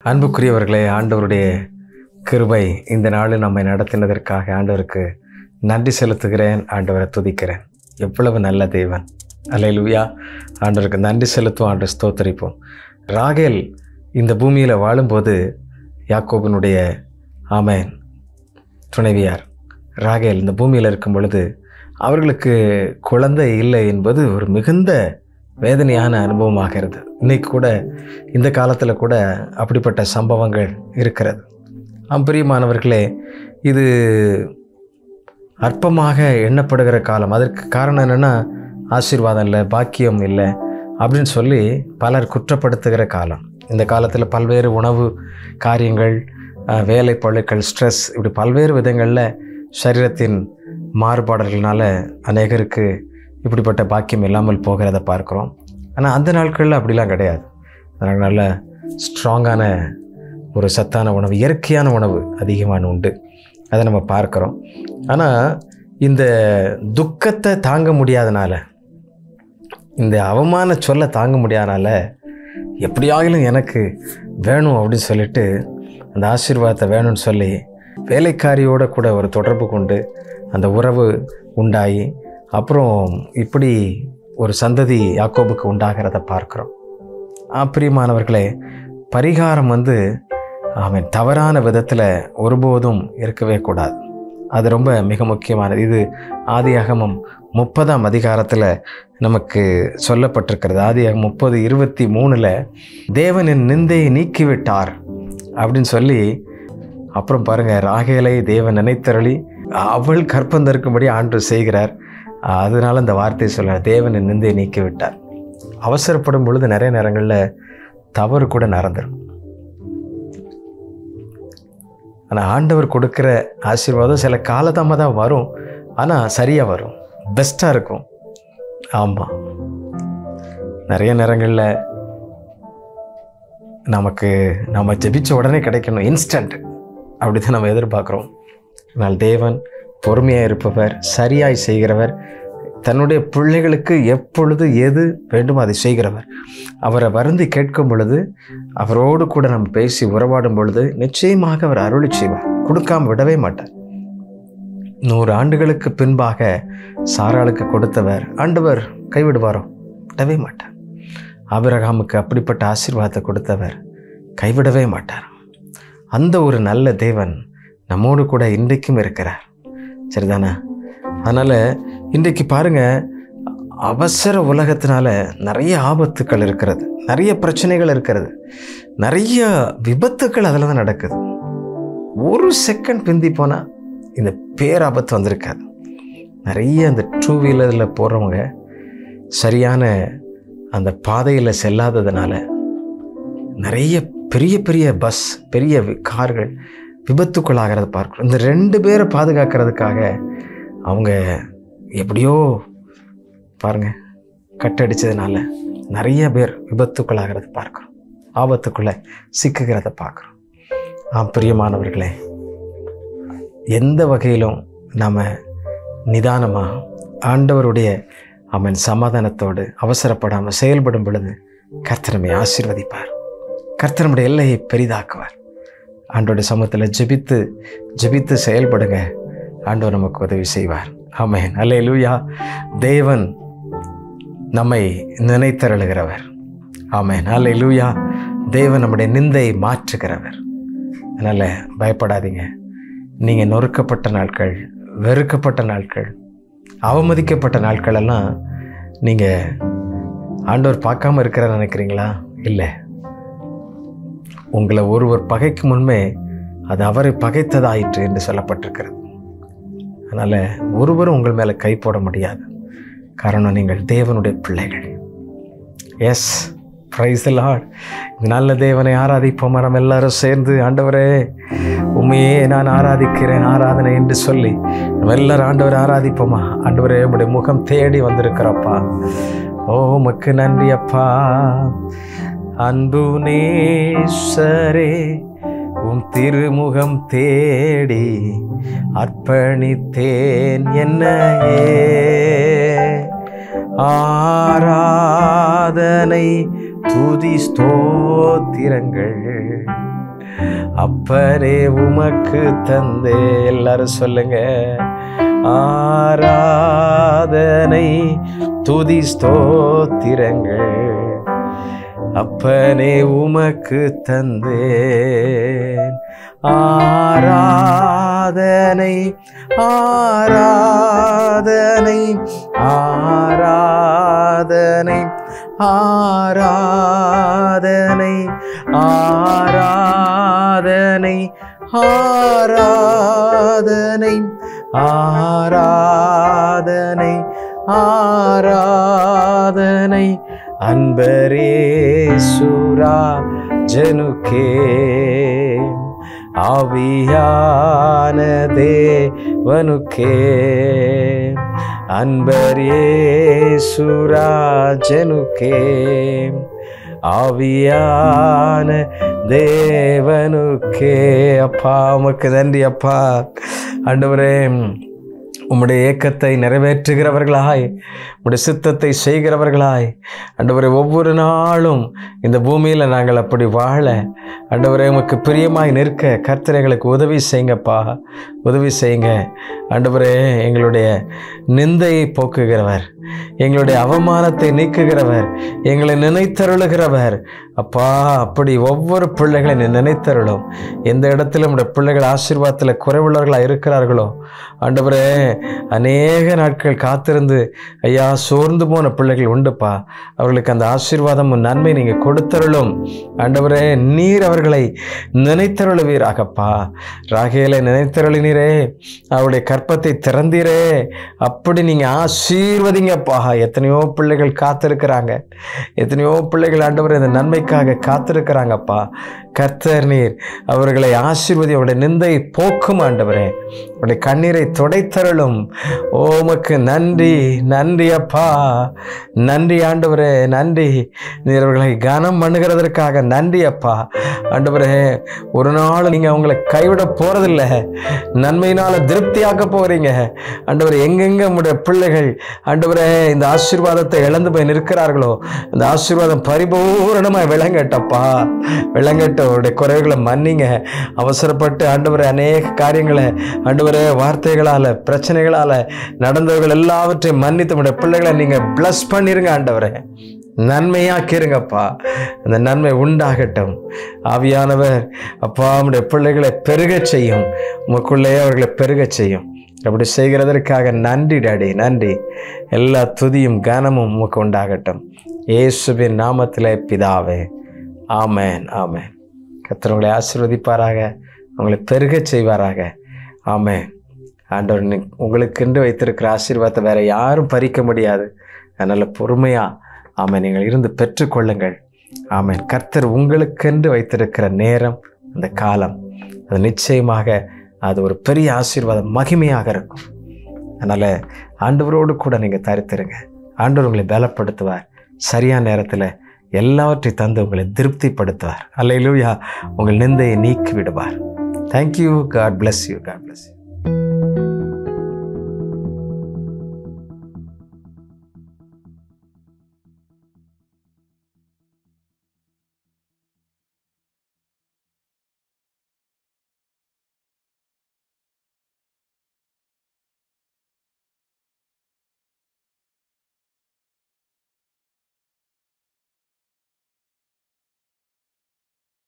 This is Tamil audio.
அன்புக்குரியவர்களே, ஆண்டவருடைய கிருபை இந்த நாளில் நம்மை நடத்தினதற்காக ஆண்டவருக்கு நன்றி செலுத்துகிறேன். ஆண்டவரை துதிக்கிறேன். எவ்வளவு நல்ல தேவன். அல்லேலூயா. ஆண்டவருக்கு நன்றி செலுத்துவோம், ஆண்டவர் ஸ்தோத்தரிப்போம். ராகேல் இந்த பூமியில் வாழும்போது யாக்கோபினுடைய ஆமென் துணைவியார் ராகேல் இந்த பூமியில் இருக்கும் பொழுது அவர்களுக்கு குழந்தை இல்லை என்பது ஒரு மிகுந்த வேதனையான அனுபவமாகிறது. இன்றைக்கு கூட இந்த காலத்தில் கூட அப்படிப்பட்ட சம்பவங்கள் இருக்கிறது. பிரியமானவர்களே, இது அற்பமாக எண்ணப்படுகிற காலம். அதற்கு காரணம் என்னென்னா, ஆசீர்வாதம் இல்லை, பாக்கியம் இல்லை அப்படின்னு சொல்லி பலர் குற்றப்படுத்துகிற காலம். இந்த காலத்தில் பல்வேறு உணவு காரியங்கள், வேலை பழுக்கள், ஸ்ட்ரெஸ், இப்படி பல்வேறு விதங்களில் சரீரத்தின் மாறுபாடுகள்னால அநேகருக்கு இப்படிப்பட்ட பாக்கியம் இல்லாமல் போகிறத பார்க்குறோம். ஆனால் அந்த நாட்களில் அப்படிலாம் கிடையாது. அதனால் நல்ல ஸ்ட்ராங்கான ஒரு சத்தான உணவு, இயற்கையான உணவு அதிகமான உண்டு. அதை நம்ம பார்க்குறோம். ஆனால் இந்த துக்கத்தை தாங்க முடியாதனால, இந்த அவமான சொல்ல தாங்க முடியாதனால, எப்படியாகிலும் எனக்கு வேணும் அப்படின்னு சொல்லிட்டு அந்த ஆசீர்வாதத்தை வேணும்னு சொல்லி வேலைக்காரியோடு கூட ஒரு தொடர்பு கொண்டு அந்த உறவு உண்டாகி அப்புறம் இப்படி ஒரு சந்ததி யாக்கோபுக்கு உண்டாகிறத பார்க்குறோம். பிரியமானவர்களே, பரிகாரம் அவன் தவறான விதத்தில் ஒருபோதும் இருக்கவே கூடாது. அது ரொம்ப மிக முக்கியமானது. இது ஆதியாகமம் 30ஆம் அதிகாரத்தில் நமக்கு சொல்லப்பட்டிருக்கிறது. ஆதியாகமம் 30:23 தேவன் என் நிந்தையை நீக்கிவிட்டார் அப்படின்னு சொல்லி, அப்புறம் பாருங்கள், ராகேலை தேவன் நினைத்தருளி அவள் கற்பந்தருக்கும்படி ஆண்டவர் செய்கிறார். அதனால இந்த வார்த்தையை சொல்கிறார், தேவன் என் நிந்தையை நீக்கிவிட்டார். அவசரப்படும் பொழுது நிறைய நேரங்களில் தவறு கூட நடந்துடும். ஆனால் ஆண்டவர் கொடுக்குற ஆசீர்வாதம் சில காலதாமதான் வரும், ஆனால் சரியாக வரும், பெஸ்ட்டாக இருக்கும். ஆமாம், நிறைய நேரங்களில் நம்ம ஜெபிச்ச உடனே கிடைக்கணும், இன்ஸ்டன்ட், அப்படி தான் நம்ம எதிர்பார்க்குறோம். ஆனால் தேவன் பொறுமையாக இருப்பவர், சரியாய் செய்கிறவர், தன்னுடைய பிள்ளைகளுக்கு எப்பொழுது எது வேண்டுமோ அதை செய்கிறவர். அவரை வருந்தி கேட்கும் பொழுது, அவரோடு கூட நம்ம பேசி உறவாடும் பொழுது நிச்சயமாக அவர் அருளி செய்வார், கொடுக்காமல் விடவே மாட்டார். 100 ஆண்டுகளுக்கு பின்பாக சாராளுக்கு கொடுத்தவர் ஆண்டவர் கைவிடுவாரோ? விடவே மாட்டார். ஆபிரகாமுக்கு அப்படிப்பட்ட ஆசீர்வாதத்தை கொடுத்தவர் கைவிடவே மாட்டார். அந்த ஒரு நல்ல தேவன் நம்மோடு கூட இன்றைக்கும் இருக்கிறார். சரிதானே? அதனால் இன்றைக்கு பாருங்கள், அவசர உலகத்தினால நிறைய ஆபத்துக்கள் இருக்கிறது, நிறைய பிரச்சனைகள் இருக்கிறது, நிறைய விபத்துக்கள் அதில் தான் நடக்குது. ஒரு செகண்ட் பிந்தி போனால் இந்த பேராபத்து வந்திருக்காது. நிறைய அந்த 2 வீலரில் போகிறவங்க சரியான அந்த பாதையில் செல்லாததுனால நிறைய பெரிய பெரிய பஸ், பெரிய கார்கள் விபத்துக்குள்ளாகிறத பார்க்குறோம். இந்த 2 பேரை பாதுகாக்கிறதுக்காக அவங்க எப்படியோ பாருங்கள் கட்டடிச்சதுனால நிறைய பேர் விபத்துக்குள்ளாகிறத பார்க்குறோம், ஆபத்துக்குள்ளே சிக்குகிறத பார்க்குறோம். பிரியமானவர்களே, எந்த வகையிலும் நம்ம நிதானமாக ஆண்டவருடைய சமாதானத்தோடு அவசரப்படாமல் செயல்படும் பொழுது கர்த்தர் நம்மை ஆசீர்வதிப்பார். கர்த்தர் நம்முடைய எல்லையை பெரிதாக்குவார். ஆண்டவருடைய சமூகத்தில் ஜெபித்து செயல்படுங்க. ஆண்டவர் நமக்கு உதவி செய்வார். ஆமென். அல்லேலூயா. தேவன் நம்மை நினைத்தருளுகிறவர். ஆமென். அல்லேலூயா. தேவன் நம்முடைய நிந்தையை மாற்றுகிறவர். அதனால் பயப்படாதீங்க. நீங்கள் நொறுக்கப்பட்ட நாட்கள், வெறுக்கப்பட்ட நாட்கள், அவமதிக்கப்பட்ட நாட்கள் எல்லாம் நீங்கள் ஆண்டவர் பார்க்காம இருக்கிற நினைக்கிறீங்களா? இல்லை. உங்களை ஒருவர் பகைக்கு முன்பே அது அவரை பகைத்ததாயிற்று என்று சொல்லப்பட்டிருக்கிறது. அதனால் ஒருவரும் உங்கள் மேலே கை போட முடியாது. காரணம், நீங்கள் தேவனுடைய பிள்ளைகள். Yes, praise the Lord. நல்ல தேவனை ஆராதிப்போம். நம்ம எல்லாரும் சேர்ந்து, ஆண்டவரே உண்மையே நான் ஆராதிக்கிறேன், ஆராதனை என்று சொல்லி நம்ம எல்லாரும் ஆண்டவரை ஆராதிப்போமா? ஆண்டவரே, உம்முடைய முகம் தேடி வந்திருக்கிறப்பா. ஓ, உமக்கு நன்றி அப்பா. அன்பு நேசரே, உம் திருமுகம் தேடி அர்ப்பணித்தேன் என்னையே. ஆராதனை துதி ஸ்தோத்திரங்கள் அப்பனே உமக்கு தந்தே. எல்லாரும் சொல்லுங்க. ஆராதனை துதி ஸ்தோத்திரங்கள் அப்பனே உமக்கு தந்தேன். ஆராதனை ஆராதனை ஆராதனை ஆராதனை ஆராதனை ஆராதனை ஆராதனை ஆராதனை அன்பரேசுரா ஜனுக்கே ஆவியான தேவனுக்கே. அன்பரேசுரா ஜனுக்கே ஆவியான தேவனுக்கே. அப்பா உமக்கு நன்றி அப்பா. ஆண்டவரே, உம்முடைய ஏக்கத்தை நிறைவேற்றுகிறவர்களாய், உம்முடைய சித்தத்தை செய்கிறவர்களாய் ஆண்டவரே, ஒவ்வொரு நாளும் இந்த பூமியில் நாங்கள் அப்படி வாழ ஆண்டவரே உமக்கு பிரியமாய் நிற்க கர்த்தர் எங்களுக்கு உதவி செய்யுங்கப்பா, உதவி செய்யுங்க ஆண்டவரே. எங்களுடைய நிந்தையை போக்குகிறவர், எங்களுடைய அவமானத்தை நீக்குகிறவர், எங்களை நினைத்தருளுகிறவர் அப்பா. அப்படி ஒவ்வொரு பிள்ளைகளை நினைத்தருளும். எந்த இடத்துல உடைய பிள்ளைகள் ஆசீர்வாதத்தில் குறைவுள்ளவர்களாக இருக்கிறார்களோ ஆண்டவரே, அநேக நாட்கள் காத்திருந்து ஐயா சோர்ந்து போன பிள்ளைகள் உண்டுப்பா. அவர்களுக்கு அந்த ஆசீர்வாதமும் நன்மை நீங்கள் கொடுத்தருளும் ஆண்டவரே. நீர் அவர்களை நினைத்தருளுவீராகப்பா. ராகேலை நினைத்தருளினீரே, அவருடைய கற்பத்தை திறந்தீரே, அப்படி நீங்கள் ஆசீர்வதிங்கப்பா. எத்தனையோ பிள்ளைகள் காத்திருக்கிறாங்க, எத்தனையோ பிள்ளைகள் ஆண்டவரே இந்த நன்மைக்காக காத்திருக்கிறாங்கப்பா. கர்த்தர் நீர் அவர்களை ஆசீர்வதி, அவருடைய நிந்தை போக்கும் ஆண்டவரே, அவருடைய கண்ணீரை துடைத்தருளும். ஓமக்கு நன்றி, நன்றி அப்பா, நன்றி ஆண்டவரே, நன்றி. நீர் அவர்களை கனம் பண்ணுகிறதற்காக நன்றி அப்பா. ஆண்டவரே, ஒரு நாள் நீங்கள் அவங்களை கைவிட போறதில்லை, நன்மையினால திருப்தியாக்க போகிறீங்க ஆண்டவரே. எங்கெங்க உங்களுடைய பிள்ளைகள் ஆண்டவரே இந்த ஆசீர்வாதத்தை இழந்து போய் நிற்கிறார்களோ, இந்த ஆசீர்வாதம் பரிபூரணமாய் விளங்கட்டப்பா, விளங்கட்டும். அவருடைய குறைவுகளை மன்னிங்க. அவசரப்பட்டு ஆண்டவரே அநேக காரியங்களை ஆண்டவரே வார்த்தைகளால் பிரச்சனைகளால் நடந்தவர்கள் எல்லாவற்றையும் மன்னித்து உடைய பிள்ளைகளை நீங்கள் பிளஸ் பண்ணிருங்க ஆண்டவரே, நன்மையாக்கிருங்கப்பா. அந்த நன்மை உண்டாகட்டும். ஆவியானவர் அப்பா உடைய பிள்ளைகளை பெருகச் செய்யும், உமக்குள்ளே அவர்களை பெருகச் செய்யும். அப்படி செய்கிறதற்காக நன்றி டாடி, நன்றி. எல்லா துதியும் கனமும் உமக்கு உண்டாகட்டும். இயேசுவின் நாமத்திலே பிதாவே, ஆமேன், ஆமேன். கர்த்தர் உங்களை ஆசீர்வதிப்பாராக, உங்களை பெருகச் செய்வாராக. ஆமேன். ஆண்டவர் உங்களுக்கென்று வைத்திருக்கிற ஆசீர்வாதத்தை வேற யாரும் பறிக்க முடியாது. அதனால் பொறுமையாக ஆமேன் நீங்கள் இருந்து பெற்றுக்கொள்ளுங்கள். ஆமேன். கர்த்தர் உங்களுக்கென்று வைத்திருக்கிற நேரம், அந்த காலம், அது நிச்சயமாக அது ஒரு பெரிய ஆசீர்வாதம், மகிமையாக இருக்கும். அதனால் ஆண்டவரோடு கூட நீங்கள் தரித்திருங்க. ஆண்டவர் உங்களை பலப்படுத்துவார், சரியான நேரத்தில் எல்லாவற்றையும் தந்து உங்களை திருப்திப்படுத்துவார். அல்லேலூயா. உங்கள் நிந்தையை நீக்கி விடுவார். Thank you. God bless you. God bless you.